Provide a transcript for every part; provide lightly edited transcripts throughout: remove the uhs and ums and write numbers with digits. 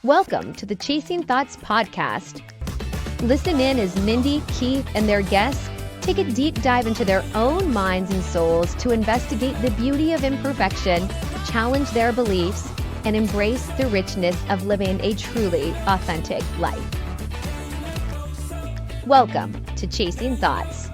Welcome to the Chasing Thoughts podcast. Listen in as Mindy, Keith, and their guests take a deep dive into their own minds and souls to investigate the beauty of imperfection, challenge their beliefs, and embrace the richness of living a truly authentic life. Welcome to Chasing Thoughts.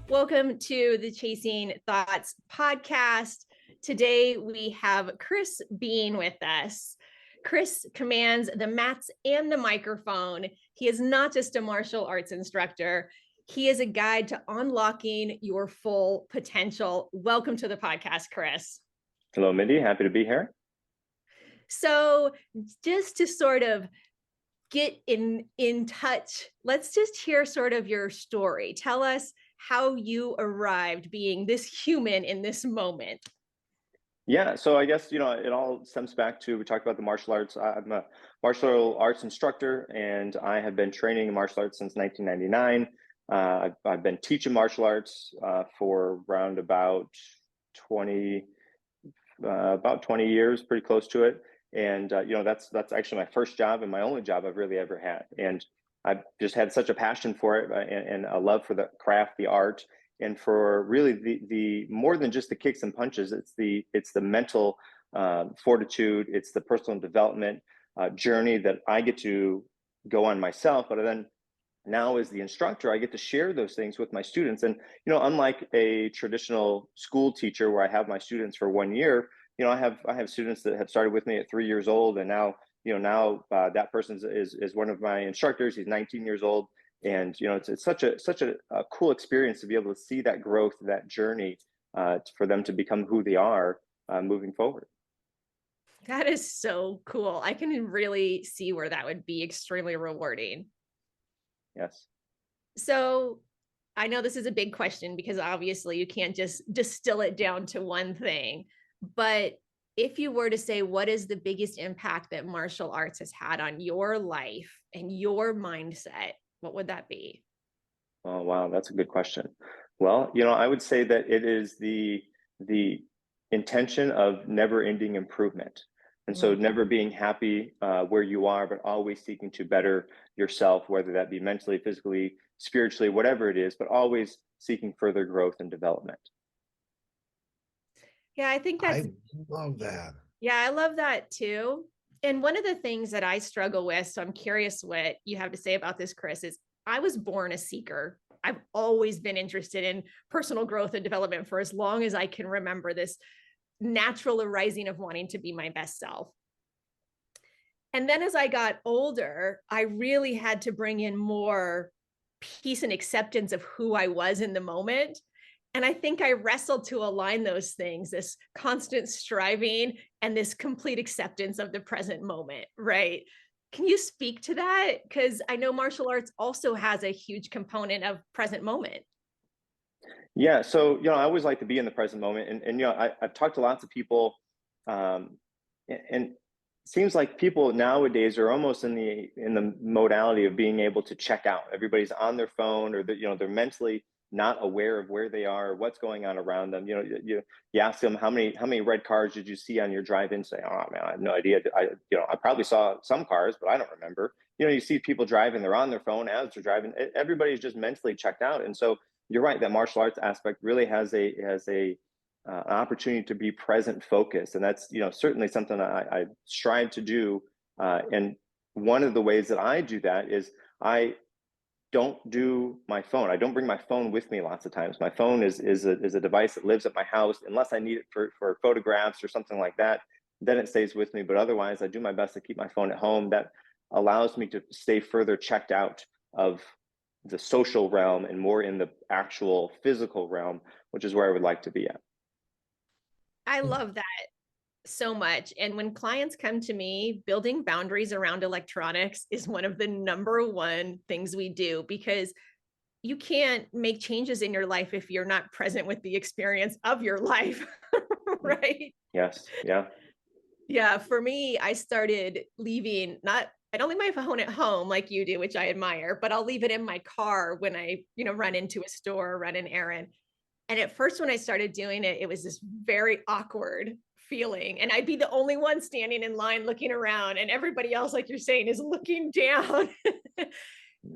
Welcome to the Chasing Thoughts podcast. Today we have Chris Beane with us. Chris commands the mats and the microphone. He is not just a martial arts instructor. He is a guide to unlocking your full potential. Welcome to the podcast, Chris. Hello, Mindy. Happy to be here. So just to sort of get in touch, let's just hear sort of your story. Tell us how you arrived being this human in this moment. Yeah, so I guess, it all stems back to, we talked about the martial arts. I'm a martial arts instructor, and I have been training in martial arts since 1999. I've been teaching martial arts for around about 20 years, pretty close to it. And, that's actually my first job and my only job I've really ever had. And I've just had such a passion for it and a love for the craft, the art, and for really the more than just the kicks and punches. It's the mental fortitude. It's the personal development journey that I get to go on myself. But then now as the instructor, I get to share those things with my students. And, unlike a traditional school teacher where I have my students for 1 year, I have students that have started with me at 3 years old. And now, that person is one of my instructors. He's 19 years old. And, it's such a cool experience to be able to see that growth, that journey for them to become who they are moving forward. That is so cool. I can really see where that would be extremely rewarding. Yes. So I know this is a big question because obviously you can't just distill it down to one thing, but if you were to say, what is the biggest impact that martial arts has had on your life and your mindset, what would that be? Oh, wow. That's a good question. Well, I would say that it is the intention of never ending improvement. And so never being happy where you are, but always seeking to better yourself, whether that be mentally, physically, spiritually, whatever it is, but always seeking further growth and development. Yeah, I think I love that. Yeah, I love that too. And one of the things that I struggle with, so I'm curious what you have to say about this, Chris, is I was born a seeker. I've always been interested in personal growth and development for as long as I can remember, this natural arising of wanting to be my best self. And then as I got older, I really had to bring in more peace and acceptance of who I was in the moment. And I think I wrestled to align those things, this constant striving and this complete acceptance of the present moment, right? Can you speak to that? Because I know martial arts also has a huge component of present moment. Yeah. So, I always like to be in the present moment. And I've talked to lots of people, and it seems like people nowadays are almost in the modality of being able to check out. Everybody's on their phone, or they're mentally not aware of where they are, what's going on around them. You ask them how many red cars did you see on your drive-in? Say, oh man, I have no idea. I probably saw some cars, but I don't remember. You see people driving, they're on their phone as they're driving. Everybody's just mentally checked out. And so you're right, that martial arts aspect really has an opportunity to be present focused. And that's, certainly something I strive to do. And one of the ways that I do that is I don't do my phone. I don't bring my phone with me lots of times. My phone is a device that lives at my house, unless I need it for photographs or something like that. Then it stays with me. But otherwise, I do my best to keep my phone at home. That allows me to stay further checked out of the social realm and more in the actual physical realm, which is where I would like to be at. I love that so much. And when clients come to me, building boundaries around electronics is one of the number one things we do, because you can't make changes in your life if you're not present with the experience of your life, right? Yes. Yeah. Yeah. For me, I started leaving, I don't leave my phone at home like you do, which I admire, but I'll leave it in my car when I, run into a store or run an errand. And at first, when I started doing it, it was just very awkward feeling. And I'd be the only one standing in line looking around, and everybody else, like you're saying, is looking down.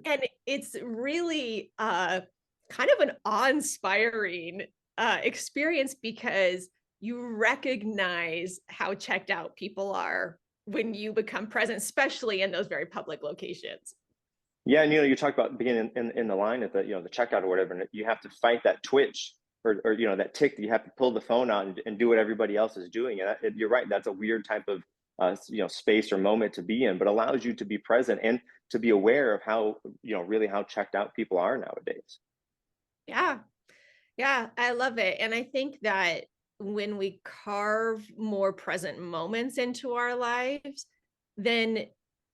And it's really kind of an awe-inspiring experience, because you recognize how checked out people are when you become present, especially in those very public locations. Yeah, and you talk about being in the line at the the checkout or whatever, and you have to fight that twitch or that tick that you have to pull the phone out and do what everybody else is doing. And you're right, that's a weird type of space or moment to be in, but allows you to be present and to be aware of how really how checked out people are nowadays. Yeah. Yeah, I love it. And I think that when we carve more present moments into our lives, then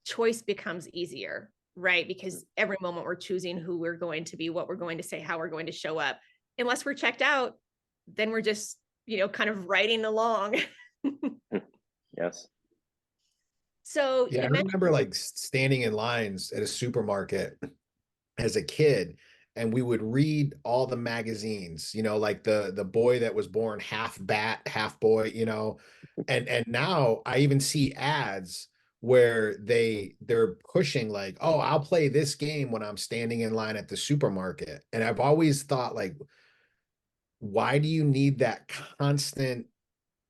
choice becomes easier, right? Because every moment we're choosing who we're going to be, what we're going to say, how we're going to show up. Unless we're checked out, then we're just, kind of riding along. Yes. So Yeah, I remember like standing in lines at a supermarket as a kid, and we would read all the magazines, like the boy that was born half bat, half boy, and now I even see ads where they're pushing like, oh, I'll play this game when I'm standing in line at the supermarket. And I've always thought, like, why do you need that constant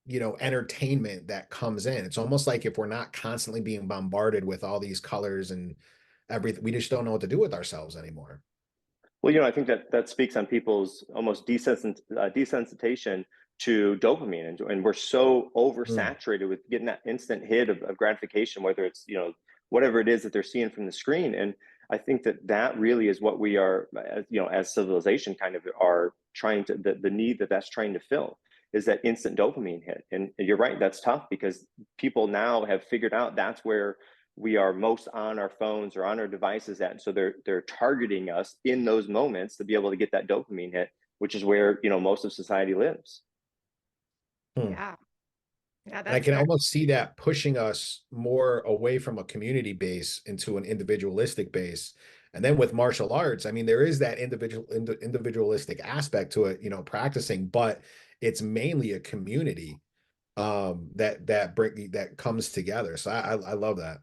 entertainment that comes in? It's almost like if we're not constantly being bombarded with all these colors and everything, we just don't know what to do with ourselves anymore. Well, I think that speaks on people's almost desensitization to dopamine, and we're so oversaturated with getting that instant hit of gratification, whether it's whatever it is that they're seeing from the screen. And I think that really is what we are, as civilization, kind of are trying to the need that's trying to fill, is that instant dopamine hit. And you're right, that's tough, because people now have figured out that's where we are most on our phones or on our devices at. And so they're targeting us in those moments to be able to get that dopamine hit, which is where most of society lives. yeah. Yeah, And I can almost see that pushing us more away from a community base into an individualistic base. And then with martial arts, I mean, there is that individualistic aspect to it, practicing, but it's mainly a community that comes together. So I love that.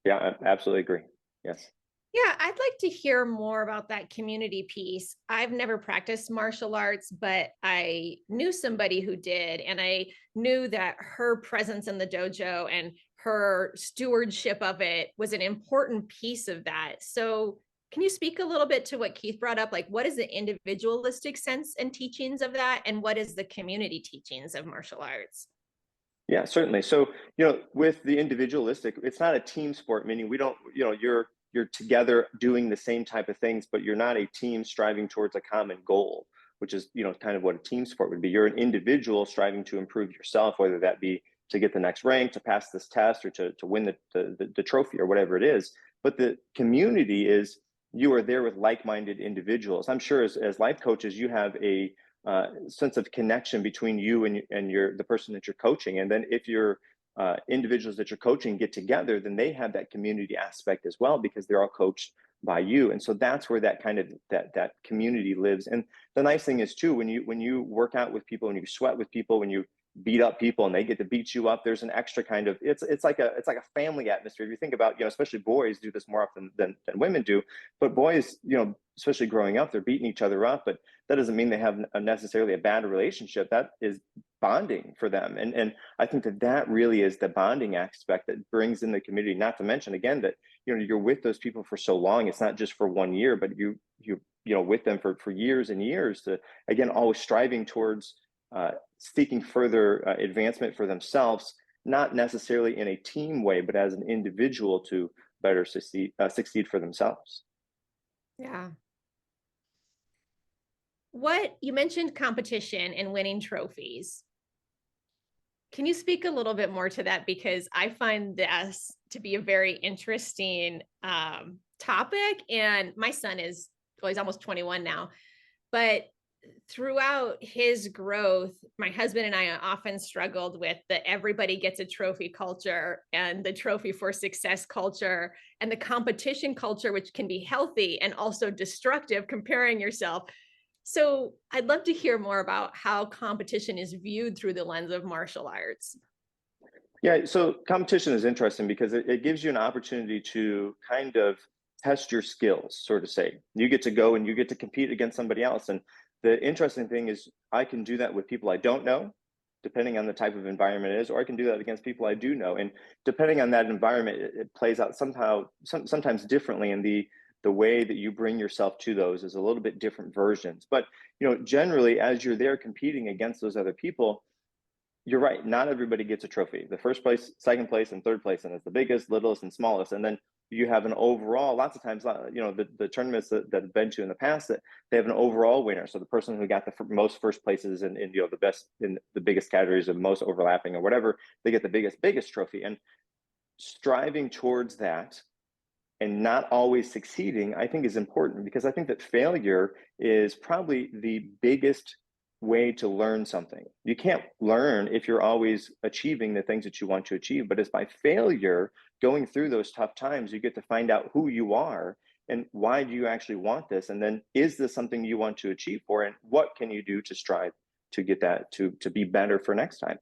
Yeah, I absolutely agree. Yes. Yeah, I'd like to hear more about that community piece. I've never practiced martial arts, but I knew somebody who did, and I knew that her presence in the dojo and her stewardship of it was an important piece of that. So can you speak a little bit to what Keith brought up? Like, what is the individualistic sense and teachings of that? And what is the community teachings of martial arts? Yeah, certainly. So, with the individualistic, it's not a team sport, meaning we don't, you're together doing the same type of things, but you're not a team striving towards a common goal, which is, kind of what a team sport would be. You're an individual striving to improve yourself, whether that be to get the next rank, to pass this test, or to win the trophy, or whatever it is. But the community is, you are there with like-minded individuals. I'm sure as life coaches, you have a sense of connection between you and the person that you're coaching. And then if your individuals that you're coaching get together, then they have that community aspect as well, because they're all coached by you. And so that's where that kind of that community lives. And the nice thing is too, when you work out with people, when you sweat with people, when you beat up people and they get to beat you up, there's an extra kind of, it's like a family atmosphere. If you think about, especially boys do this more often than women do, but boys, especially growing up, they're beating each other up, but that doesn't mean they have necessarily a bad relationship. That is bonding for them. And I think that really is the bonding aspect that brings in the community, not to mention, again, that, you're with those people for so long. It's not just for 1 year, but you with them for years and years, to, again, always striving towards seeking further advancement for themselves, not necessarily in a team way, but as an individual to better succeed for themselves. Yeah. What you mentioned competition and winning trophies. Can you speak a little bit more to that? Because I find this to be a very interesting topic. And my son he's almost 21 now, but throughout his growth, my husband and I often struggled with the everybody gets a trophy culture and the trophy for success culture and the competition culture, which can be healthy and also destructive, comparing yourself. So I'd love to hear more about how competition is viewed through the lens of martial arts. Yeah, so competition is interesting because it gives you an opportunity to kind of test your skills, so to say. You get to go and you get to compete against somebody else. And the interesting thing is I can do that with people I don't know, depending on the type of environment it is, or I can do that against people I do know. And depending on that environment, it plays out sometimes differently. And the way that you bring yourself to those is a little bit different versions. But generally, as you're there competing against those other people, you're right. Not everybody gets a trophy. The first place, second place, and third place, and it's the biggest, littlest, and smallest. And then you have an overall. Lots of times, the tournaments that I've been to in the past, that they have an overall winner. So the person who got the most first places in the best in the biggest categories of most overlapping or whatever, they get the biggest trophy. And striving towards that and not always succeeding, I think, is important, because I think that failure is probably the biggest way to learn something. You can't learn if you're always achieving the things that you want to achieve, but it's by failure, going through those tough times, you get to find out who you are and why do you actually want this, and then is this something you want to achieve for, and what can you do to strive to get that to be better for next time.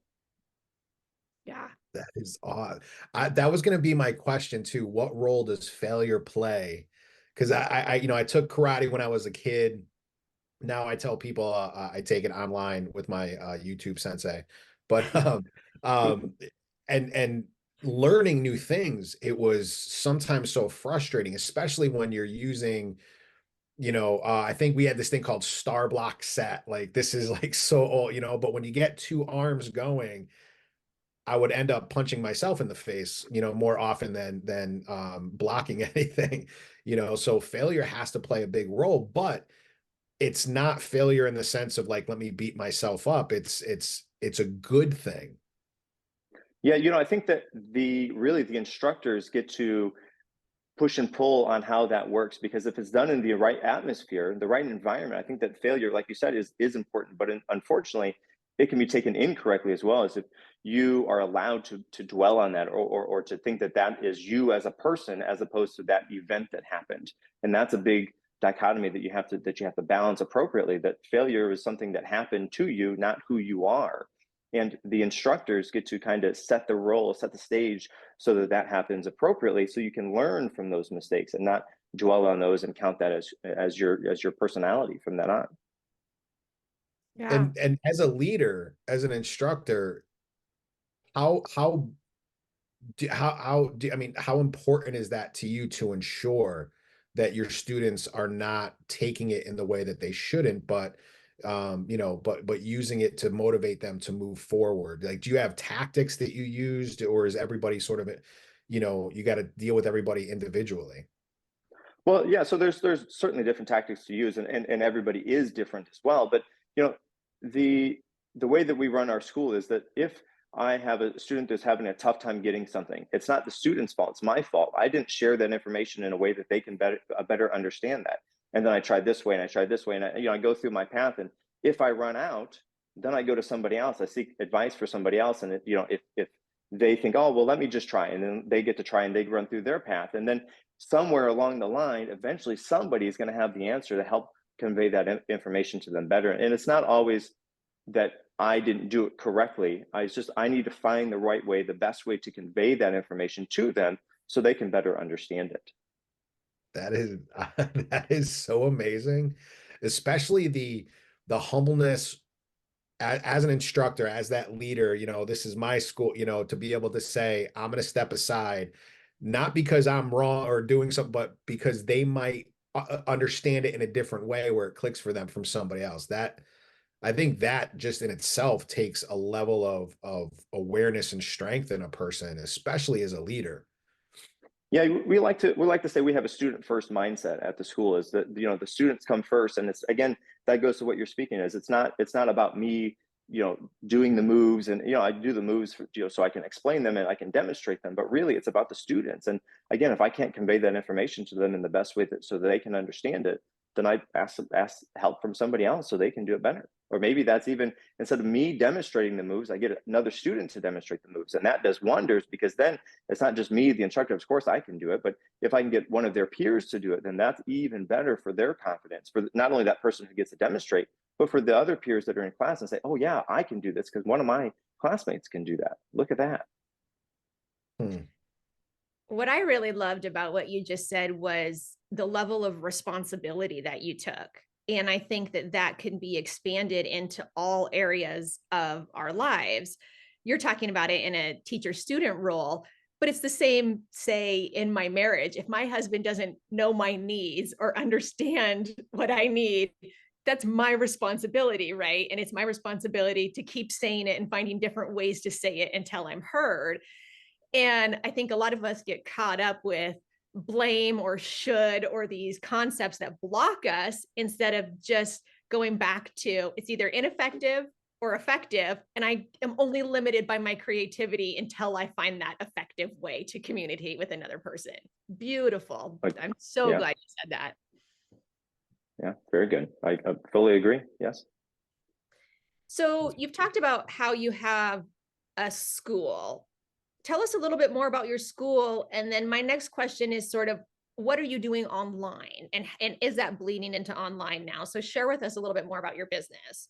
Yeah. That is odd. That was going to be my question too. What role does failure play? Because I took karate when I was a kid. Now I tell people I take it online with my YouTube sensei, but and learning new things, it was sometimes so frustrating, especially when you're using, I think we had this thing called star block set. Like, this is like so old, but when you get two arms going, I would end up punching myself in the face, more often than blocking anything, so failure has to play a big role, but it's not failure in the sense of like, let me beat myself up. It's a good thing. Yeah, I think that the instructors get to push and pull on how that works, because if it's done in the right atmosphere, the right environment, I think that failure, like you said, is important. But unfortunately, it can be taken incorrectly as well, as if you are allowed to dwell on that, or to think that that is you as a person, as opposed to that event that happened. And that's a big dichotomy that you have to balance appropriately, that failure is something that happened to you, not who you are. And the instructors get to kind of set the role, set the stage, so that happens appropriately, so you can learn from those mistakes and not dwell on those and count that as your personality from that on. Yeah. And as a leader, as an instructor, how important is that to you, to ensure that your students are not taking it in the way that they shouldn't, but but using it to motivate them to move forward? Like, do you have tactics that you used, or is everybody sort of, you got to deal with everybody individually? Well, yeah, so there's certainly different tactics to use, and everybody is different as well. But the the way that we run our school is that if I have a student that's having a tough time getting something, it's not the student's fault, it's my fault. I didn't share that information in a way that they can better understand that. And then I tried this way and I tried this way, and I go through my path, and if I run out, then I go to somebody else. I seek advice for somebody else, and if they think, oh well, let me just try, and then they get to try and they run through their path, and then somewhere along the line, eventually somebody is going to have the answer to help convey that information to them better. And it's not always that I didn't do it correctly. I need to find the right way, the best way to convey that information to them so they can better understand it. That is that is so amazing, especially the humbleness as an instructor, as that leader. This is my school, to be able to say, I'm going to step aside, not because I'm wrong or doing something, but because they might understand it in a different way where it clicks for them from somebody else. That, I think, that just in itself takes a level of awareness and strength in a person, especially as a leader. Yeah, we like to say we have a student first mindset at the school, is that the students come first. And it's, again, that goes to what you're speaking, is it's not about me doing the moves, and I do the moves for, so I can explain them and I can demonstrate them, but really it's about the students. And again, if I can't convey that information to them in the best way so that they can understand it, then I ask help from somebody else so they can do it better. Or maybe that's even, instead of me demonstrating the moves, I get another student to demonstrate the moves. And that does wonders, because then it's not just me, the instructor. Of course, I can do it, but if I can get one of their peers to do it, then that's even better for their confidence, for not only that person who gets to demonstrate, but for the other peers that are in class and say, oh yeah, I can do this because one of my classmates can do that. Look at that. What I really loved about what you just said was the level of responsibility that you took. And I think that that can be expanded into all areas of our lives. You're talking about it in a teacher-student role, but it's the same, say, in my marriage. If my husband doesn't know my needs or understand what I need, that's my responsibility, right? And it's my responsibility to keep saying it and finding different ways to say it until I'm heard. And I think a lot of us get caught up with blame or should, or these concepts that block us, instead of just going back to, it's either ineffective or effective. And I am only limited by my creativity until I find that effective way to communicate with another person. Beautiful. I'm so glad you said that. Yeah, very good. I fully agree. Yes. So you've talked about how you have a school. Tell us a little bit more about your school. And then my next question is sort of, what are you doing online? And is that bleeding into online now? So share with us a little bit more about your business.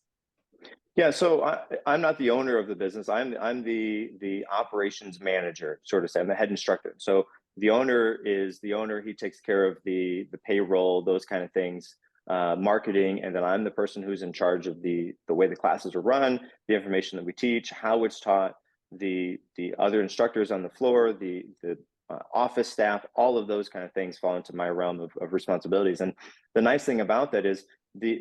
Yeah, so I'm not the owner of the business. I'm the operations manager, sort of say. I'm the head instructor. So the owner is the owner. He takes care of the payroll, those kind of things, marketing, and then I'm the person who's in charge of the way the classes are run, the information that we teach, how it's taught, the other instructors on the floor, the office staff, all of those kind of things fall into my realm of responsibilities. And the nice thing about that is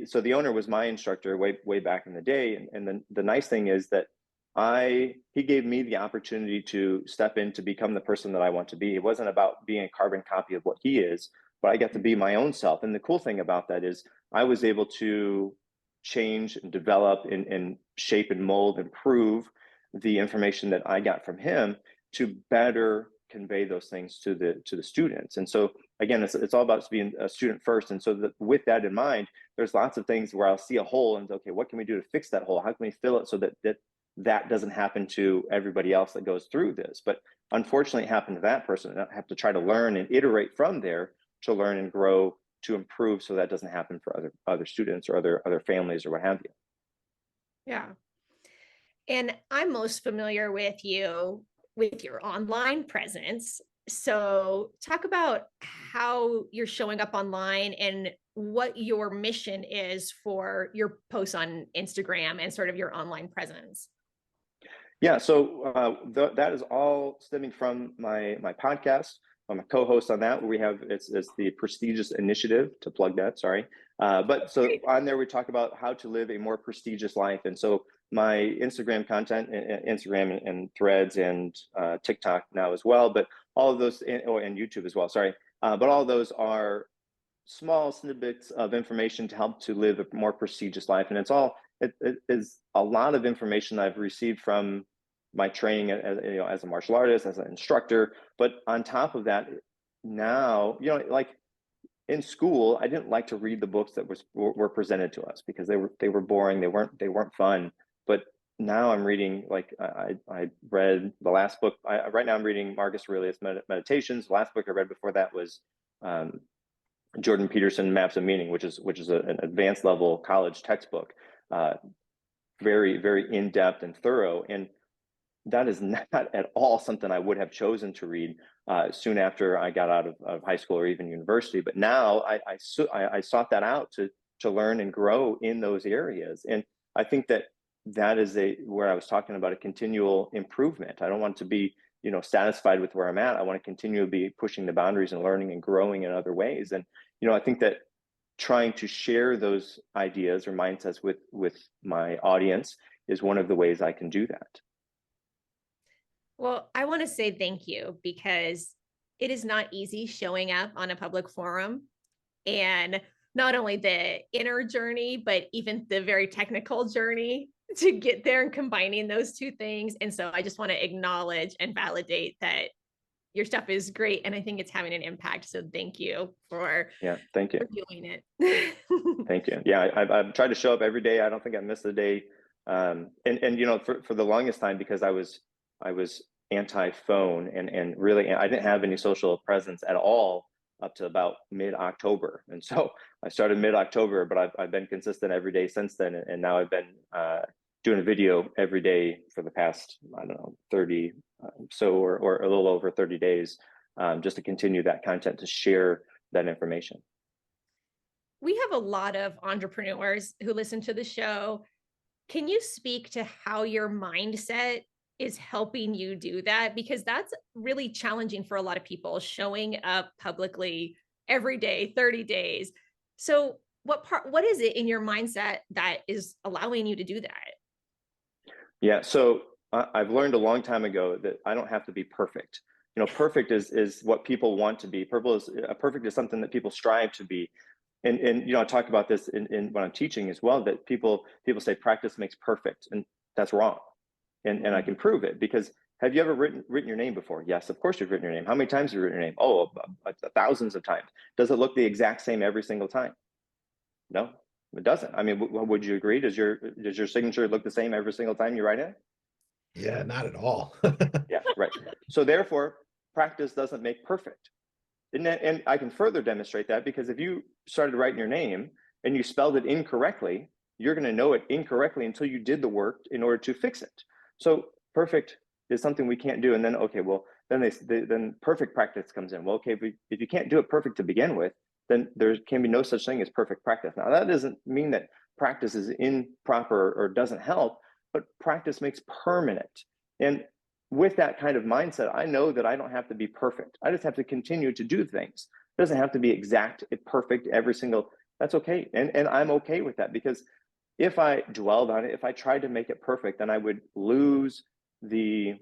so the owner was my instructor way back in the day. And then the nice thing is that he gave me the opportunity to step in to become the person that I want to be. It wasn't about being a carbon copy of what he is, but I got to be my own self. And the cool thing about that is I was able to change and develop and shape and mold and improve the information that I got from him to better convey those things to the students. And so again, it's all about being a student first. And so with that in mind, there's lots of things where I'll see a hole and okay, what can we do to fix that hole? How can we fill it so that doesn't happen to everybody else that goes through this? But unfortunately, it happened to that person. And I have to try to learn and iterate from there to learn and grow to improve, so that doesn't happen for other students or other families or what have you. Yeah. And I'm most familiar with you with your online presence. So talk about how you're showing up online and what your mission is for your posts on Instagram and sort of your online presence. Yeah, so that is all stemming from my podcast. I'm a co-host on that, where we have it's the Prestigious Initiative, to plug that. Sorry, but so on there we talk about how to live a more prestigious life, and so my Instagram content, Instagram and Threads and TikTok now as well, but all of those, and YouTube as well. Sorry, but all of those are small snippets of information to help to live a more prestigious life, and it is a lot of information I've received from my training as a martial artist, as an instructor. But on top of that, now, like in school, I didn't like to read the books that were presented to us because they were boring. They weren't fun. But now I'm reading, like I read the last book. Right now I'm reading Marcus Aurelius Meditations. The last book I read before that was Jordan Peterson Maps of Meaning, which is an advanced level college textbook, very, very in-depth and thorough. And that is not at all something I would have chosen to read soon after I got out of high school or even university. But now I sought that out to learn and grow in those areas. And I think that is where I was talking about a continual improvement. I don't want to be satisfied with where I'm at. I want to continue to be pushing the boundaries and learning and growing in other ways. And I think that trying to share those ideas or mindsets with my audience is one of the ways I can do that. Well, I want to say thank you, because it is not easy showing up on a public forum, and not only the inner journey, but even the very technical journey to get there and combining those two things. And so I just want to acknowledge and validate that your stuff is great. And I think it's having an impact. So thank you thank you for doing it. Thank you. Yeah, I've tried to show up every day. I don't think I missed a day. And you know, for the longest time, because I was anti-phone and really I didn't have any social presence at all up to about mid-October. And so I started mid-October, but I've been consistent every day since then. And now I've been doing a video every day for the past, I don't know, 30 or a little over 30 days, just to continue that content, to share that information. We have a lot of entrepreneurs who listen to the show. Can you speak to how your mindset is helping you do that? Because that's really challenging for a lot of people, showing up publicly every day, 30 days. So what is it in your mindset that is allowing you to do that? Yeah, so I've learned a long time ago that I don't have to be perfect. You know, perfect is what people want to be. Perfect is something that people strive to be. And you know, I talk about this in when I'm teaching as well, that people say practice makes perfect, and that's wrong. And I can prove it, because have you ever written your name before? Yes, of course you've written your name. How many times have you written your name? Oh, thousands of times. Does it look the exact same every single time? No, it doesn't. I mean, would you agree? Does your signature look the same every single time you write it? Yeah, not at all. Yeah, right. So therefore, practice doesn't make perfect. And I can further demonstrate that, because if you started writing your name and you spelled it incorrectly, you're going to know it incorrectly until you did the work in order to fix it. So perfect is something we can't do. And then, okay, well, then perfect practice comes in. Well, okay, if you can't do it perfect to begin with, then there can be no such thing as perfect practice. Now, that doesn't mean that practice is improper or doesn't help, but practice makes permanent. And with that kind of mindset, I know that I don't have to be perfect. I just have to continue to do things. It doesn't have to be exact, perfect every single, that's okay. And I'm okay with that, because if I dwelled on it, if I tried to make it perfect, then I would lose the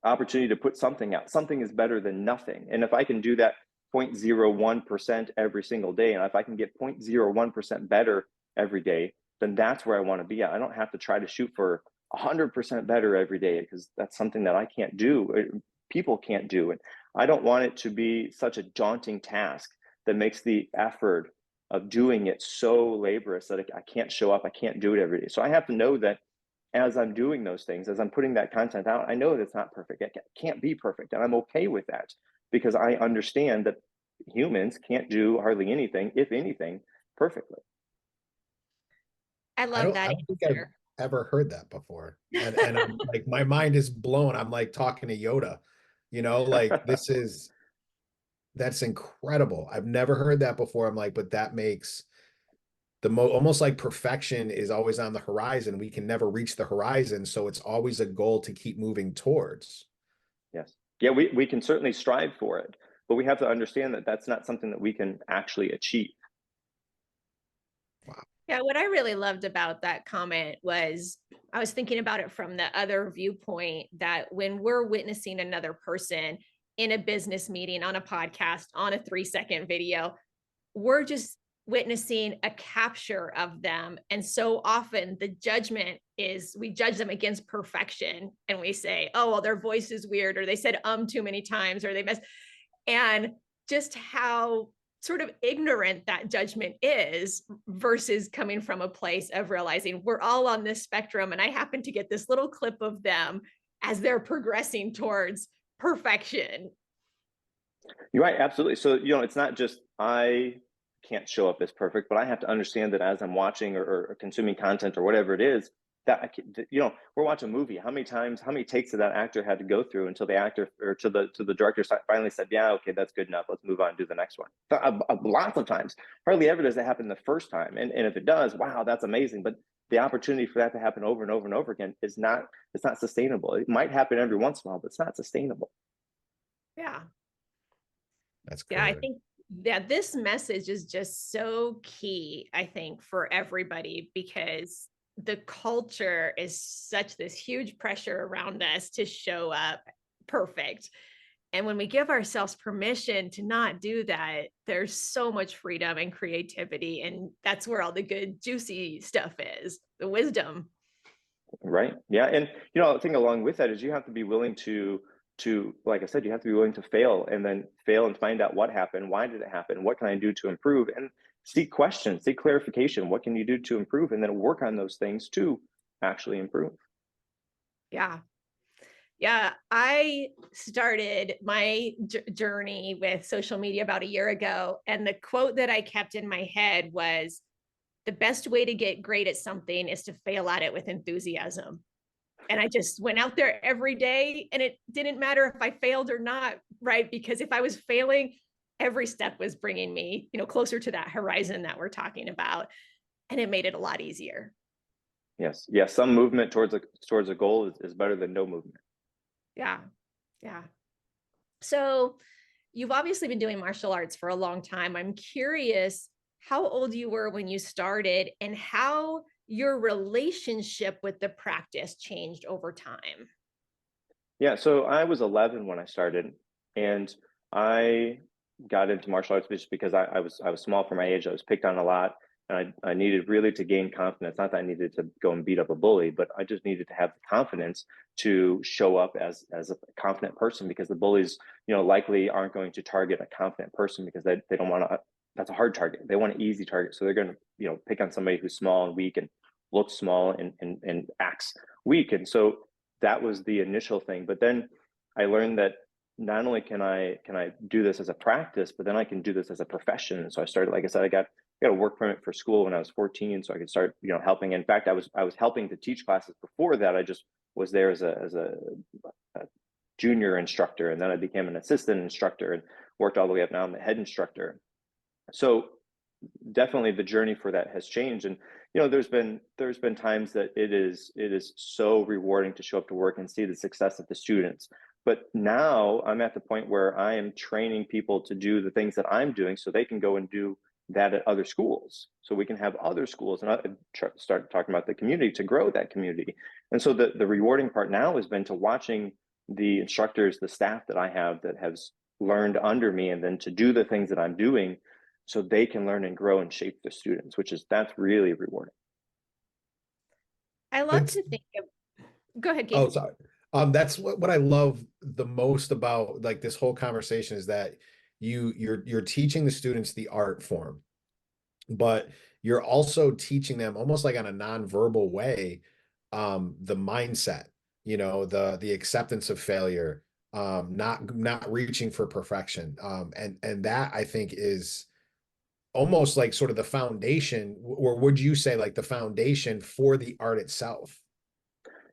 opportunity to put something out. Something is better than nothing. And if I can do that 0.01% every single day, and if I can get 0.01% better every day, then that's where I want to be at. I don't have to try to shoot for 100% better every day, because that's something that I can't do. People can't do. And I don't want it to be such a daunting task that makes the effort of doing it so laborious that I can't show up. I can't do it every day. So I have to know that as I'm doing those things, as I'm putting that content out, I know that it's not perfect. It can't be perfect. And I'm okay with that, because I understand that humans can't do hardly anything, if anything, perfectly. I love that. I don't think I've ever heard that before. And I'm like, my mind is blown. I'm like talking to Yoda, you know, like that's incredible. I've never heard that before. I'm like, but that makes almost like perfection is always on the horizon. We can never reach the horizon. So it's always a goal to keep moving towards. Yes. Yeah, we can certainly strive for it, but we have to understand that that's not something that we can actually achieve. Wow. Yeah, what I really loved about that comment was I was thinking about it from the other viewpoint, that when we're witnessing another person in a business meeting, on a podcast, on a 3-second video, we're just witnessing a capture of them. And so often the judgment is, we judge them against perfection, and we say, oh, well, their voice is weird, or they said too many times, or they missed. And just how sort of ignorant that judgment is, versus coming from a place of realizing we're all on this spectrum, and I happen to get this little clip of them as they're progressing towards perfection. You're right, absolutely. So, you know, it's not just I can't show up as perfect, but I have to understand that as I'm watching or consuming content or whatever it is, that you know, we're watching a movie. How many takes did that actor had to go through until the actor or to the director finally said, yeah, okay, that's good enough, let's move on and do the next one. Lots of times. Hardly ever does it happen the first time. And if it does, wow, that's amazing. But the opportunity for that to happen over and over and over again it's not sustainable. It might happen every once in a while, but it's not sustainable. Yeah. That's good. Yeah, I think that this message is just so key, I think, for everybody, because the culture is such this huge pressure around us to show up perfect. And when we give ourselves permission to not do that, there's so much freedom and creativity. And that's where all the good, juicy stuff is, the wisdom. Right. Yeah. And, you know, the thing along with that is you have to be willing to to, like I said, you have to be willing to fail, and then fail and find out what happened, why did it happen, what can I do to improve, and seek questions, seek clarification. What can you do to improve? And then work on those things to actually improve. Yeah. Yeah, I started my journey with social media about a year ago. And the quote that I kept in my head was, the best way to get great at something is to fail at it with enthusiasm. And I just went out there every day, and it didn't matter if I failed or not, right? Because if I was failing, every step was bringing me, closer to that horizon that we're talking about. And it made it a lot easier. Yes. Yes. Some movement towards a goal is better than no movement. Yeah. Yeah. So you've obviously been doing martial arts for a long time. I'm curious how old you were when you started and how your relationship with the practice changed over time. Yeah. So I was 11 when I started, and I got into martial arts just because I was small for my age. I was picked on a lot, and I needed really to gain confidence. Not that I needed to go and beat up a bully, but I just needed to have the confidence to show up as a confident person, because the bullies, likely aren't going to target a confident person, because they don't want to. That's a hard target. They want an easy target, so they're going to pick on somebody who's small and weak and looks small and acts weak. And so that was the initial thing. But then I learned that not only can I do this as a practice, but then I can do this as a profession. And so I started, like I said, I got a work permit for school when I was 14, so I could start, helping. In fact, I was helping to teach classes before that. I just was there as a junior instructor, and then I became an assistant instructor and worked all the way up. Now I'm the head instructor. So definitely the journey for that has changed. And there's been times that it is so rewarding to show up to work and see the success of the students. But now I'm at the point where I am training people to do the things that I'm doing, so they can go and do that at other schools, so we can have other schools, and I start talking about the community to grow that community. And so the rewarding part now has been to watching the instructors, the staff that I have that has learned under me, and then to do the things that I'm doing so they can learn and grow and shape the students, that's really rewarding. I love to think of, go ahead, Keith. Oh, sorry. That's what I love the most about like this whole conversation, is that you're teaching the students the art form, but you're also teaching them almost like on a nonverbal way, the mindset, the acceptance of failure, not reaching for perfection. And that I think is almost like sort of the foundation, or would you say like the foundation for the art itself?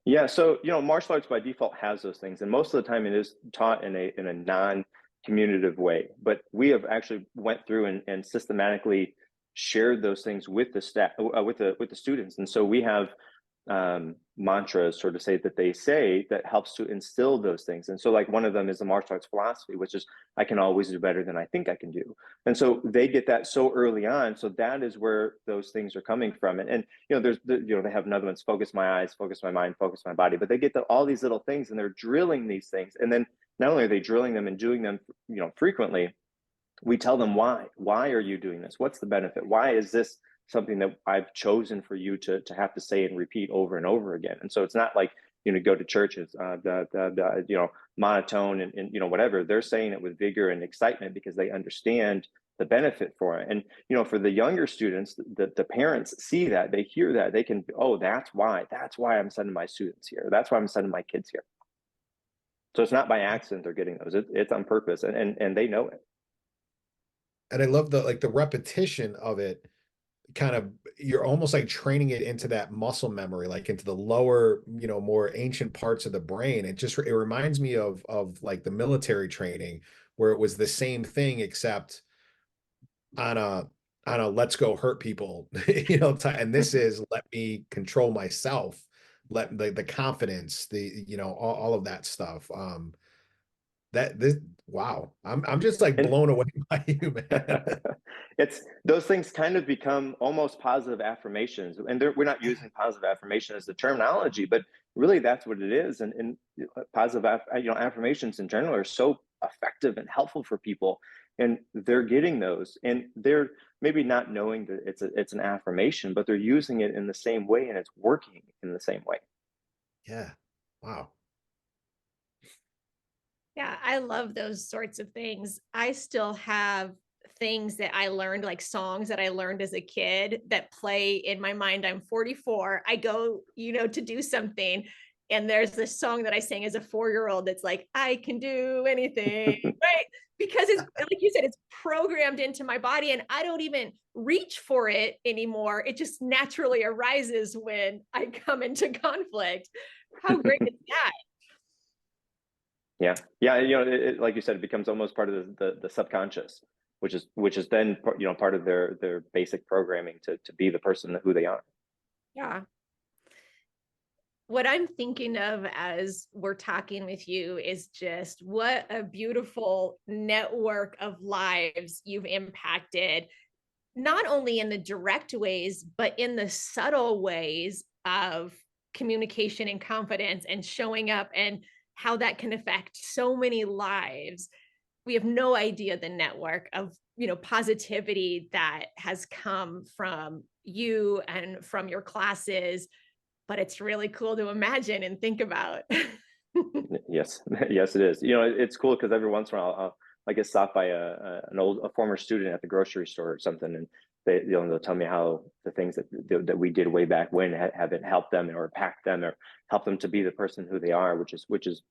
Yeah, so martial arts by default has those things, and most of the time it is taught in a non-communicative way. But we have actually went through and systematically shared those things with the staff, with the students, and so we have mantras, sort of that they say, that helps to instill those things. And so, like, one of them is the martial arts philosophy, which is, I can always do better than I think I can do. And so they get that so early on. So that is where those things are coming from. And there's they have another one's focus my eyes, focus my mind, focus my body. But they get all these little things, and they're drilling these things. And then not only are they drilling them and doing them, frequently, we tell them why. Why are you doing this? What's the benefit? Why is this something that I've chosen for you to have to say and repeat over and over again? And so it's not like, go to churches, monotone and whatever. They're saying it with vigor and excitement because they understand the benefit for it. And, for the younger students, the parents see that, they hear that, they can, oh, that's why I'm sending my students here. That's why I'm sending my kids here. So it's not by accident they're getting those. It's on purpose, and they know it. And I love the repetition of it. Kind of, you're almost like training it into that muscle memory, like into the lower, more ancient parts of the brain. It reminds me of like the military training, where it was the same thing, except on a let's go hurt people, and this is let me control myself, let the confidence, all of that stuff. Wow, I'm just like blown away by you, man. It's those things kind of become almost positive affirmations, and we're not using positive affirmation as the terminology, but really that's what it is. And positive affirmations in general are so effective and helpful for people, and they're getting those, and they're maybe not knowing that it's an affirmation, but they're using it in the same way, and it's working in the same way. Yeah. Wow. Yeah, I love those sorts of things. I still have things that I learned, like songs that I learned as a kid that play in my mind. I'm 44. I go, to do something. And there's this song that I sang as a 4-year-old that's like, I can do anything, right? Because it's like you said, it's programmed into my body and I don't even reach for it anymore. It just naturally arises when I come into conflict. How great is that? Yeah. Yeah. Like you said, it becomes almost part of the subconscious, which is then, part of their basic programming to be the person who they are. Yeah. What I'm thinking of as we're talking with you is just what a beautiful network of lives you've impacted, not only in the direct ways, but in the subtle ways of communication and confidence and showing up, and how that can affect so many lives. We have no idea the network of, positivity that has come from you and from your classes, but it's really cool to imagine and think about. Yes. Yes, it is. It's cool because every once in a while I get stopped by a former student at the grocery store or something, and they'll tell me how the things that we did way back when have it helped them or impacted them or helped them to be the person who they are, which is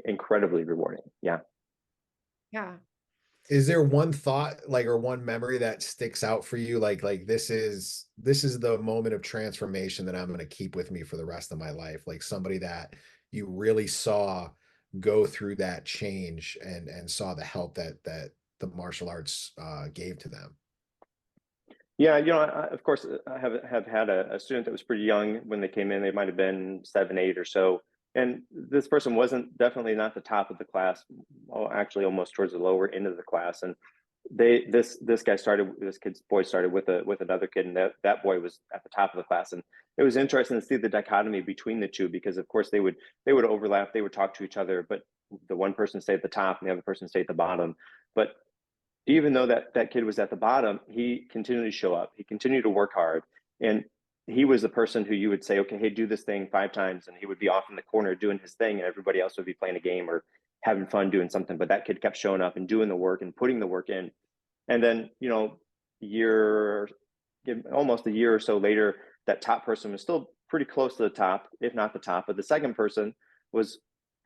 incredibly rewarding. Yeah. Yeah. Is there one thought, like, or one memory that sticks out for you? Like this is the moment of transformation that I'm going to keep with me for the rest of my life. Like somebody that you really saw go through that change and saw the help that the martial arts gave to them. Yeah, of course, I have had a student that was pretty young when they came in. They might have been 7, 8 or so, and this person wasn't definitely not the top of the class. Well, actually, almost towards the lower end of the class. And this boy started with another kid, and that boy was at the top of the class. And it was interesting to see the dichotomy between the two, because of course they would overlap, they would talk to each other, but the one person stayed at the top and the other person stayed at the bottom. But even though that kid was at the bottom, he continued to show up. He continued to work hard. And he was the person who you would say, okay, hey, do this thing 5 times. And he would be off in the corner doing his thing, and everybody else would be playing a game or having fun doing something. But that kid kept showing up and doing the work and putting the work in. And then, almost a year or so later, that top person was still pretty close to the top, if not the top. But the second person was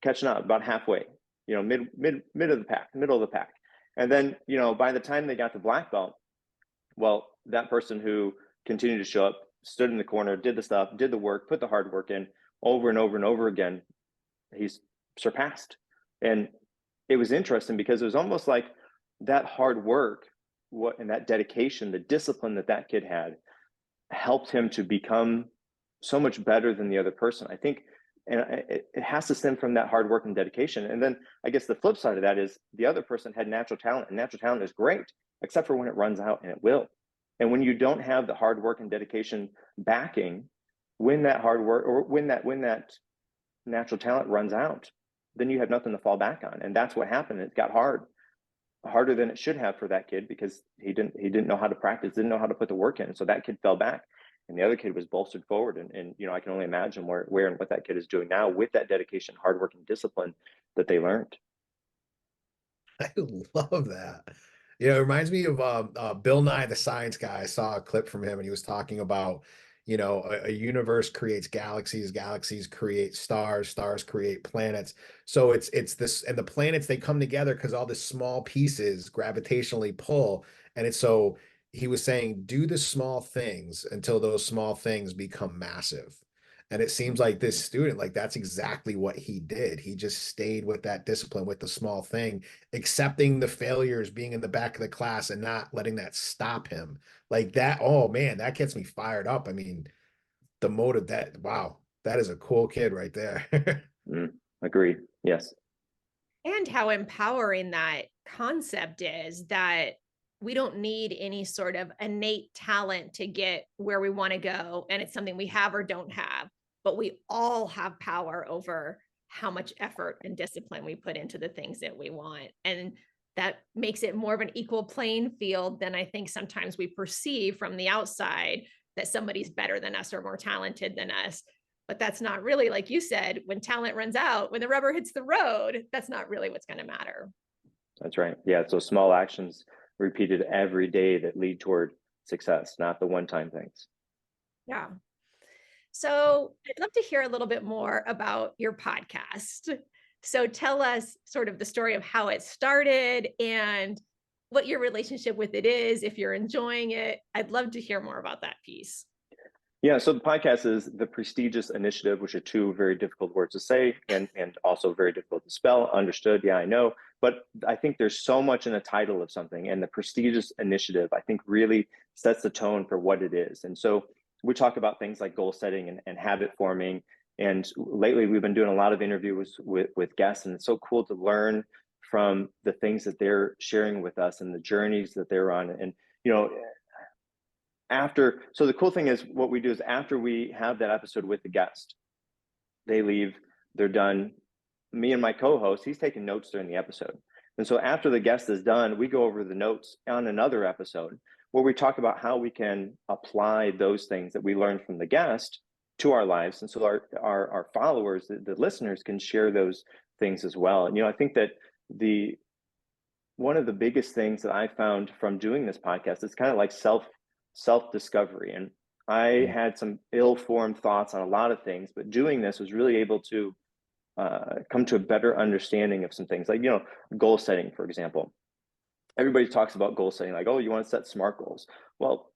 catching up about halfway, middle of the pack. And then, by the time they got to black belt, well, that person who continued to show up, stood in the corner, did the stuff, did the work, put the hard work in over and over and over again, he's surpassed. And it was interesting because it was almost like that hard work and that dedication, the discipline that kid had, helped him to become so much better than the other person. I think, and it has to stem from that hard work and dedication. And then I guess the flip side of that is the other person had natural talent, and natural talent is great, except for when it runs out, and it will. And when you don't have the hard work and dedication backing, when that hard work or when that natural talent runs out, then you have nothing to fall back on. And that's what happened. It got harder than it should have for that kid, because he didn't know how to practice, didn't know how to put the work in. So that kid fell back. And the other kid was bolstered forward. And I can only imagine where and what that kid is doing now with that dedication, hard work, and discipline that they learned. I love that. It reminds me of Bill Nye the Science Guy. I saw a clip from him, and he was talking about, a universe creates galaxies, galaxies create stars, stars create planets. So it's this, and the planets, they come together because all the small pieces gravitationally pull. And it's so he was saying, do the small things until those small things become massive. And it seems like this student, like, that's exactly what he did. He just stayed with that discipline, with the small thing, accepting the failures, being in the back of the class, and not letting that stop him. Like that, oh man, that gets me fired up. I mean, the motive, wow, that is a cool kid right there. Agreed. Yes. And how empowering that concept is, that we don't need any sort of innate talent to get where we want to go. And it's something we have or don't have, but we all have power over how much effort and discipline we put into the things that we want. And that makes it more of an equal playing field than I think sometimes we perceive from the outside, that somebody's better than us or more talented than us. But that's not really, like you said, when talent runs out, when the rubber hits the road, that's not really what's going to matter. That's right. Yeah. So small actions repeated every day that lead toward success, not the one-time things. Yeah. So I'd love to hear a little bit more about your podcast. So tell us sort of the story of how it started and what your relationship with it is, if you're enjoying it. I'd love to hear more about that piece. Yeah, so the podcast is the Prestigious Initiative, which are two very difficult words to say and also very difficult to spell. Understood? Yeah, I know. But I think there's so much in the title of something, and the Prestigious Initiative, I think, really sets the tone for what it is. And so we talk about things like goal setting and habit forming. And lately, we've been doing a lot of interviews with guests, and it's so cool to learn from the things that they're sharing with us and the journeys that they're on. And so the cool thing is what we do is after we have that episode with the guest, they leave, they're done. Me and my co-host, he's taking notes during the episode. And so after the guest is done, we go over the notes on another episode where we talk about how we can apply those things that we learned from the guest to our lives. And so our followers, the listeners, can share those things as well. And, I think that one of the biggest things that I found from doing this podcast is kind of like self-discovery. And I had some ill-formed thoughts on a lot of things, but doing this was really able to come to a better understanding of some things, like, goal setting, for example. Everybody talks about goal setting, like, oh, you want to set SMART goals. Well,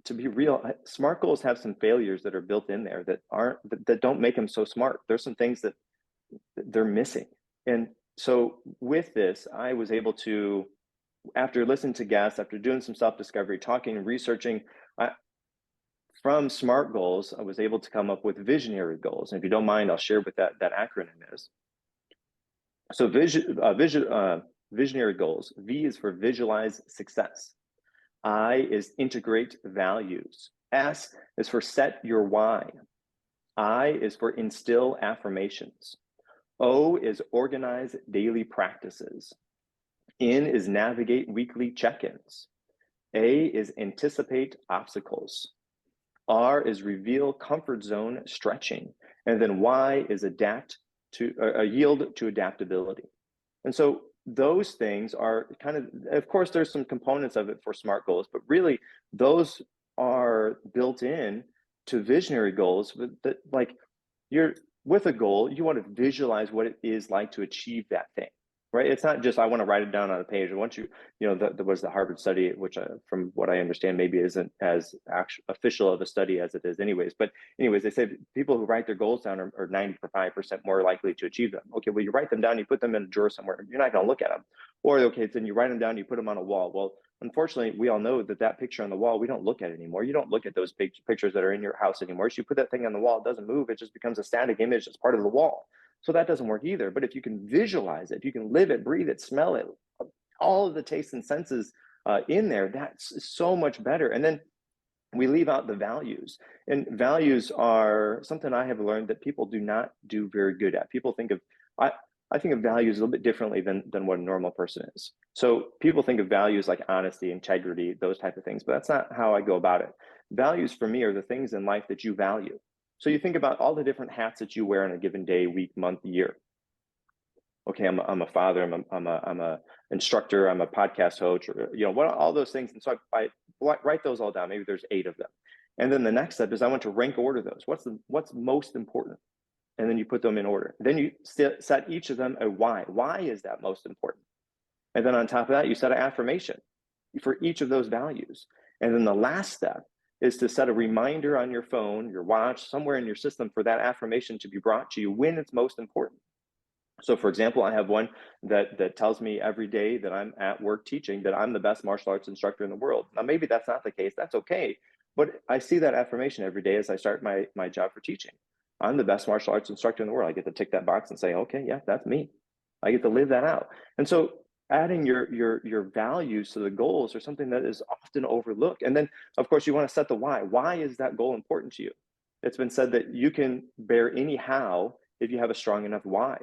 to be real, SMART goals have some failures that are built in there that don't make them so smart. There's some things that they're missing. And so with this, I was able to, after listening to guests, after doing some self-discovery, talking and researching, from SMART goals, I was able to come up with visionary goals. And if you don't mind, I'll share what that acronym is. So visionary goals. V is for visualize success. I is integrate values. S is for set your why. I is for instill affirmations. O is organize daily practices. N is navigate weekly check-ins. A is anticipate obstacles. R is reveal comfort zone stretching. And then Y is yield to adaptability. And so those things are of course, there's some components of it for SMART goals, but really those are built in to visionary goals. That, like, you're with a goal, you want to visualize what it is like to achieve that thing, right? It's not just, I want to write it down on a page. And once there was the Harvard study, which from what I understand, maybe isn't as official of a study as it is anyways. But anyways, they say people who write their goals down are 95% more likely to achieve them. Okay, well, you write them down, you put them in a drawer somewhere, you're not going to look at them. Or, okay, then you write them down, you put them on a wall. Well, unfortunately, we all know that picture on the wall, we don't look at it anymore. You don't look at those pictures that are in your house anymore. So you put that thing on the wall, it doesn't move. It just becomes a static image that's part of the wall. So that doesn't work either. But if you can visualize it, if you can live it, breathe it, smell it, all of the tastes and senses in there, that's so much better. And then we leave out the values. And values are something I have learned that people do not do very good at. People think of, I think of values a little bit differently than what a normal person is. So people think of values like honesty, integrity, those type of things, but that's not how I go about it. Values for me are the things in life that you value. So you think about all the different hats that you wear on a given day, week, month, year. Okay, I'm a father, I'm a instructor, I'm a podcast host, or all those things. And so I write those all down. Maybe there's 8 of them. And then the next step is I want to rank order those. What's most important? And then you put them in order. Then you set each of them a why. Why is that most important? And then on top of that, you set an affirmation for each of those values. And then the last step is to set a reminder on your phone, your watch, somewhere in your system for that affirmation to be brought to you when it's most important. So for example, I have one that tells me every day that I'm at work teaching that I'm the best martial arts instructor in the world. Now, maybe that's not the case. That's okay. But I see that affirmation every day as I start my job for teaching. I'm the best martial arts instructor in the world. I get to tick that box and say, okay, yeah, that's me. I get to live that out. And so adding your values to the goals are something that is often overlooked. And then, of course, you want to set the why. Why is that goal important to you? It's been said that you can bear any how if you have a strong enough why.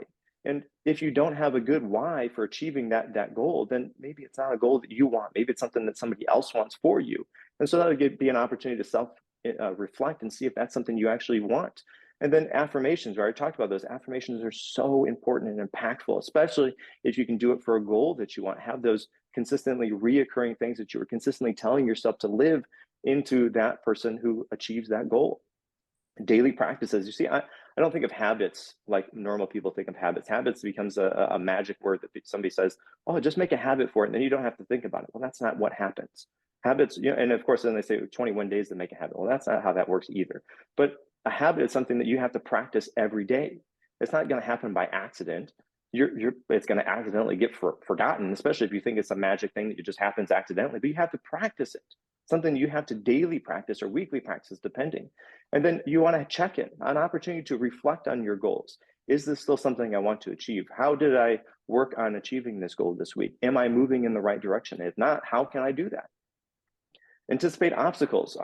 And if you don't have a good why for achieving that goal, then maybe it's not a goal that you want. Maybe it's something that somebody else wants for you. And so that would be an opportunity to self-reflect and see if that's something you actually want. And then affirmations, we already talked about those. Affirmations are so important and impactful, especially if you can do it for a goal that you want. Have those consistently reoccurring things that you are consistently telling yourself to live into that person who achieves that goal. Daily practices. You see, I don't think of habits like normal people think of habits. Habits becomes a magic word that somebody says, oh, just make a habit for it, and then you don't have to think about it. Well, that's not what happens. Habits, you know, and of course, then they say 21 days to make a habit. Well, that's not how that works either. But a habit is something that you have to practice every day. It's not going to happen by accident. It's going to accidentally get forgotten, especially if you think it's a magic thing that it just happens accidentally. But you have to practice it. Something you have to daily practice or weekly practice, depending. And then you want to check it, an opportunity to reflect on your goals. Is this still something I want to achieve? How did I work on achieving this goal this week? Am I moving in the right direction? If not, how can I do that? Anticipate obstacles.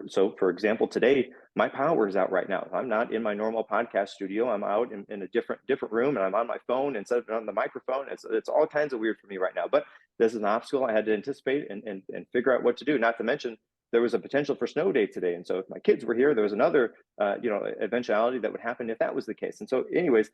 So for example, today, my power is out right now. I'm not in my normal podcast studio. I'm out in a different room, and I'm on my phone instead of on the microphone. It's all kinds of weird for me right now, but this is an obstacle I had to anticipate and figure out what to do. Not to mention, there was a potential for snow day today. And so if my kids were here, there was another, eventuality that would happen if that was the case. And so anyways,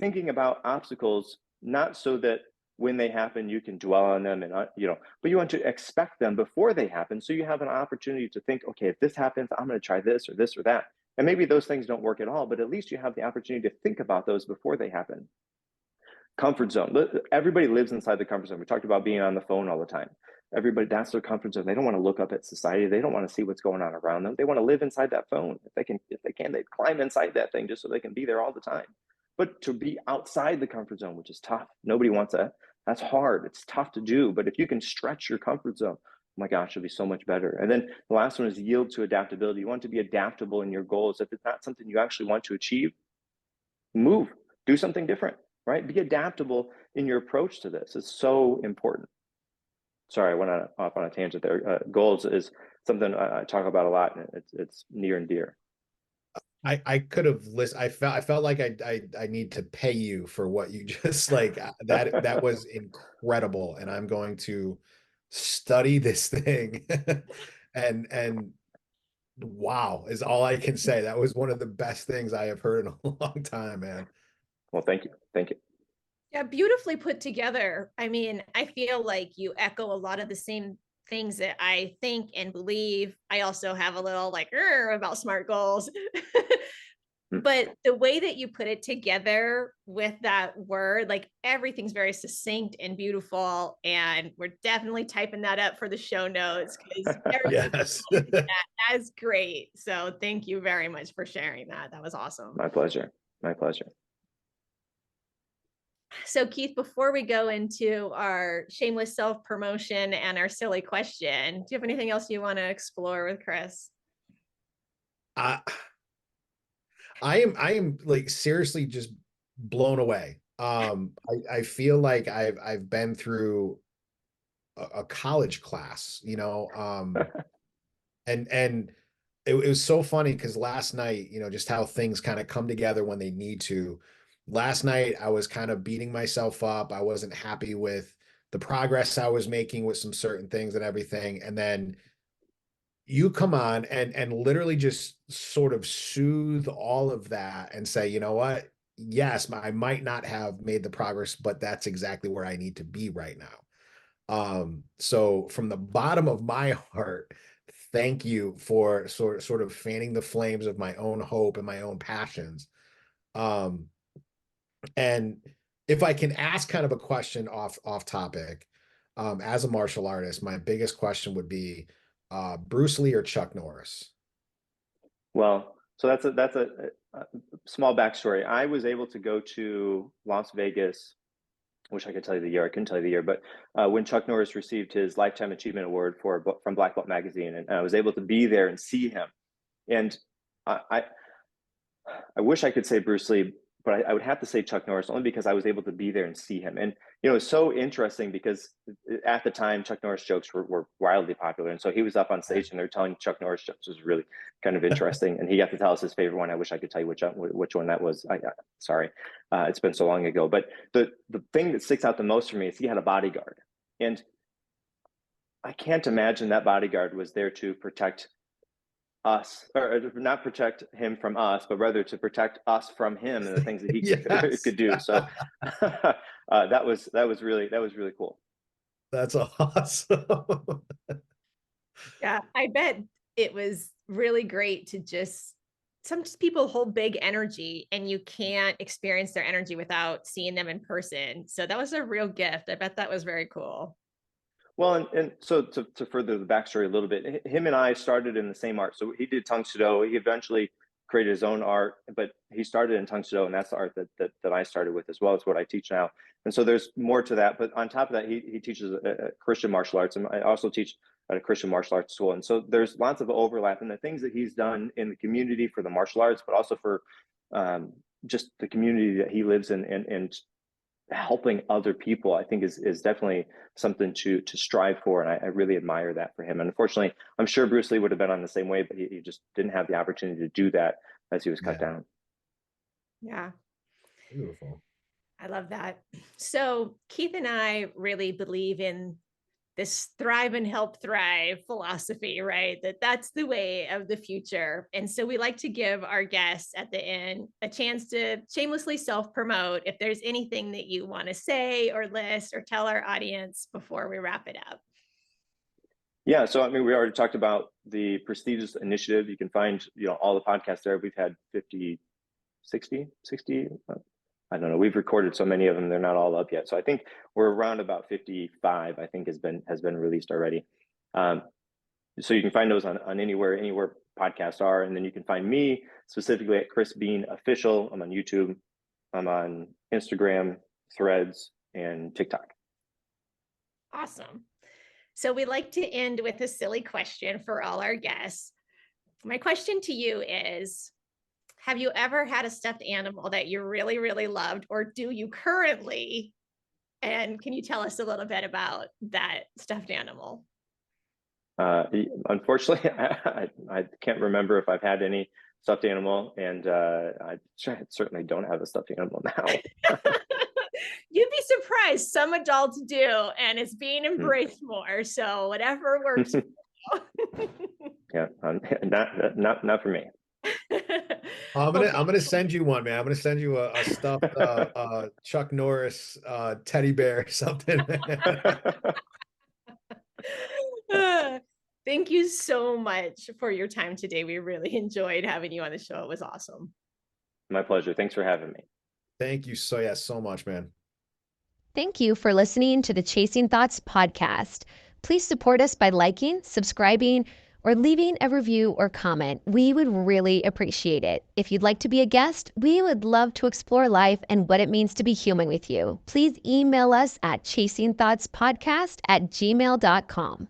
thinking about obstacles, not so that when they happen, you can dwell on them and, but you want to expect them before they happen. So you have an opportunity to think, okay, if this happens, I'm going to try this or that. And maybe those things don't work at all, but at least you have the opportunity to think about those before they happen. Comfort zone. Everybody lives inside the comfort zone. We talked about being on the phone all the time. Everybody, that's their comfort zone. They don't want to look up at society. They don't want to see what's going on around them. They want to live inside that phone. If they can, they climb inside that thing just so they can be there all the time. But to be outside the comfort zone, which is tough. Nobody wants that. That's hard. It's tough to do. But if you can stretch your comfort zone, oh my gosh, it'll be so much better. And then the last one is yield to adaptability. You want to be adaptable in your goals. If it's not something you actually want to achieve, move, do something different, right? Be adaptable in your approach to this. It's so important. Sorry, I went off on a tangent there. Goals is something I talk about a lot, and it's near and dear. I could have listened. I felt like I need to pay you for what you just that was incredible, and I'm going to study this thing. and wow is all I can say. That was one of the best things I have heard in a long time, man. Well, thank you. Yeah, beautifully put together. I mean, I feel like you echo a lot of the same things that I think and believe. I also have a little about SMART goals. But the way that you put it together with that word, everything's very succinct and beautiful. And we're definitely typing that up for the show notes, because yes, that's great. So thank you very much for sharing that. That was awesome. My pleasure. So Keith, before we go into our shameless self-promotion and our silly question, do you have anything else you want to explore with Chris? I am seriously just blown away. I feel like I've been through a college class, and it was so funny because last night, just how things kind of come together when they need to. Last night, I was kind of beating myself up. I wasn't happy with the progress I was making with some certain things and everything. And then you come on and literally just sort of soothe all of that and say, you know what? Yes, I might not have made the progress, but that's exactly where I need to be right now. So from the bottom of my heart, thank you for sort of fanning the flames of my own hope and my own passions. And if I can ask kind of a question off topic, as a martial artist, my biggest question would be Bruce Lee or Chuck Norris? Well, so that's a small backstory. I was able to go to Las Vegas. I wish I could tell you the year. I couldn't tell you the year, but when Chuck Norris received his Lifetime Achievement Award from Black Belt Magazine, and I was able to be there and see him. And I wish I could say Bruce Lee, but I would have to say Chuck Norris, only because I was able to be there and see him. And, it's so interesting because at the time, Chuck Norris jokes were wildly popular. And so he was up on stage and they're telling Chuck Norris jokes. It was really kind of interesting. And he got to tell us his favorite one. I wish I could tell you which one that was. Sorry, it's been so long ago. But the thing that sticks out the most for me is he had a bodyguard. And I can't imagine that bodyguard was there to protect us, or not protect him from us, but rather to protect us from him and the things that he Yes. could do. So that was really cool. That's awesome. Yeah, I bet it was really great to just some people hold big energy and you can't experience their energy without seeing them in person. So that was a real gift. I bet that was very cool. Well, and so to further the backstory a little bit, him and I started in the same art. So he did Tung Sudo. He eventually created his own art, but he started in Tung Sudo, and that's the art that I started with as well. It's what I teach now. And so there's more to that. But on top of that, he teaches Christian martial arts, and I also teach at a Christian martial arts school. And so there's lots of overlap in the things that he's done in the community for the martial arts, but also for just the community that he lives in, and helping other people, I think is definitely something to strive for. And I really admire that for him. And unfortunately, I'm sure Bruce Lee would have been on the same way, but he just didn't have the opportunity to do that as he was cut down. Yeah. Beautiful. I love that. So Keith and I really believe in this thrive and help thrive philosophy, right? That's the way of the future. And so we like to give our guests at the end a chance to shamelessly self-promote if there's anything that you want to say or list or tell our audience before we wrap it up. Yeah, so I mean, we already talked about the Prestigious Initiative. You can find, all the podcasts there. We've had 50, 60, I don't know. We've recorded so many of them; they're not all up yet. So I think we're around about 55. I think has been released already. So you can find those on anywhere podcasts are, and then you can find me specifically at Chris Beane Official. I'm on YouTube. I'm on Instagram, Threads, and TikTok. Awesome. So we like to end with a silly question for all our guests. My question to you is, have you ever had a stuffed animal that you really, really loved, or do you currently? And can you tell us a little bit about that stuffed animal? Unfortunately, I can't remember if I've had any stuffed animal, and I certainly don't have a stuffed animal now. You'd be surprised. Some adults do, and it's being embraced more. So whatever works. Yeah, not for me. I'm gonna send you one, man. I'm gonna send you a stuffed Chuck Norris teddy bear or something. Thank you so much for your time today. We really enjoyed having you on the show. It was awesome. My pleasure. Thanks for having me. Thank you so much, man. Thank you for listening to the Chasing Thoughts podcast. Please support us by liking, subscribing, or leaving a review or comment. We would really appreciate it. If you'd like to be a guest, we would love to explore life and what it means to be human with you. Please email us at chasingthoughtspodcast@gmail.com.